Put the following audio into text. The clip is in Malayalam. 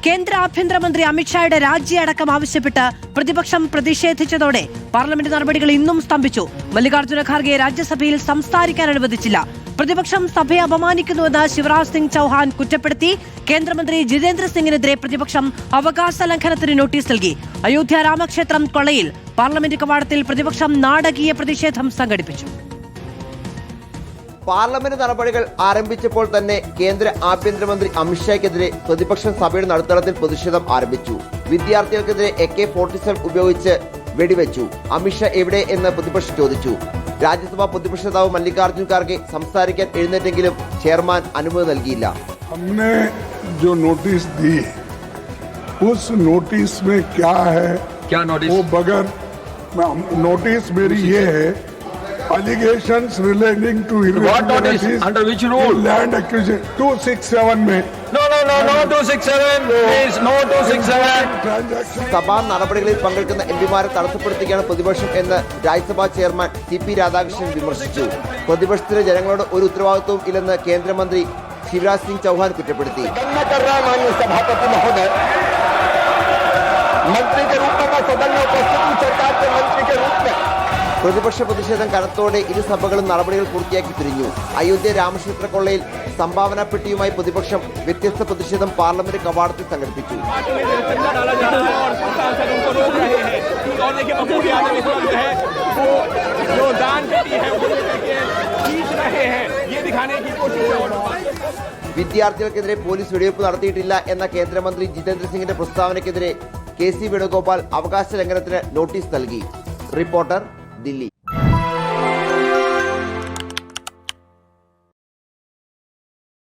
കേന്ദ്ര ആഭ്യന്തരമന്ത്രി അമിത്ഷായുടെ രാജിയടക്കം ആവശ്യപ്പെട്ട് പ്രതിപക്ഷം പ്രതിഷേധിച്ചതോടെ പാർലമെന്റ് നടപടികൾ ഇന്നും സ്തംഭിച്ചു. മല്ലികാർജ്ജുന ഖാർഗെ രാജ്യസഭയിൽ സംസാരിക്കാൻ അനുവദിച്ചില്ല. പ്രതിപക്ഷം സഭയെ അപമാനിക്കുന്നുവെന്ന് ശിവരാജ് സിംഗ് ചൌഹാൻ കുറ്റപ്പെടുത്തി. കേന്ദ്രമന്ത്രി ജിതേന്ദ്ര സിംഗിനെതിരെ പ്രതിപക്ഷം അവകാശ ലംഘനത്തിന് നോട്ടീസ് നൽകി. അയോധ്യ രാമക്ഷേത്രം കൊള്ളയിൽ പാർലമെന്റ് കവാടത്തിൽ പ്രതിപക്ഷം നാടകീയ പ്രതിഷേധം സംഘടിപ്പിച്ചു. പാർലമെന്റ് നടപടികൾ ആരംഭിച്ചപ്പോൾ തന്നെ കേന്ദ്ര ആഭ്യന്തരമന്ത്രി അമിത്ഷായ്ക്കെതിരെ പ്രതിപക്ഷം സഭയുടെ നടുത്തളത്തിൽ പ്രതിഷേധം ആരംഭിച്ചു. വിദ്യാർത്ഥികൾക്കെതിരെ AK-47 ഉപയോഗിച്ച് വെടിവെച്ചു. അമിത്ഷാ എവിടെ എന്ന് പ്രതിപക്ഷം ചോദിച്ചു. രാജ്യസഭാ പ്രതിപക്ഷ നേതാവ് മല്ലികാർജ്ജുൻ ഖാർഗെ സംസാരിക്കാൻ എഴുന്നേറ്റെങ്കിലും ചെയർമാൻ അനുമതി നൽകിയില്ല. हमने जो नोटिस दी उस नोटिस में क्या है, क्या नोटिस? वो बगैर नोटिस मेरी ये है, allegations relating to irregularities under which rule? land acquisition 267 में No 267 please, no 267 transaction. സഭാ നടപടികളിൽ പങ്കെടുക്കുന്ന എംപിമാരെ തടസ്സപ്പെടുത്തുകയാണ് പ്രതിപക്ഷം എന്ന് രാജ്യസഭാ ചെയർമാൻ CP രാധാകൃഷ്ണൻ വിമർശിച്ചു. പ്രതിപക്ഷത്തിന് ജനങ്ങളോട് ഒരു ഉത്തരവാദിത്വവും ഇല്ലെന്ന് കേന്ദ്രമന്ത്രി ശിവരാജ് സിംഗ് ചൌഹാൻ കുറ്റപ്പെടുത്തി. പ്രതിപക്ഷ പ്രതിഷേധം കനത്തോടെ ഇരു സഭകളും നടപടികൾ പൂർത്തിയാക്കി പിരിഞ്ഞു. അയോധ്യ രാമക്ഷേത്ര കൊള്ളയിൽ സംഭാവന പെട്ടിയുമായി പ്രതിപക്ഷം വ്യത്യസ്ത പ്രതിഷേധം പാർലമെന്റ് കവാടത്തിൽ സംഘടിപ്പിച്ചു. വിദ്യാർത്ഥികൾക്കെതിരെ പോലീസ് വെടിവെയ്പ് നടത്തിയിട്ടില്ല എന്ന കേന്ദ്രമന്ത്രി ജിതേന്ദ്ര സിംഗിന്റെ പ്രസ്താവനയ്ക്കെതിരെ KC വേണുഗോപാൽ അവകാശ ലംഘനത്തിന് നോട്ടീസ് നൽകി. റിപ്പോർട്ടർ, ദില്ലി.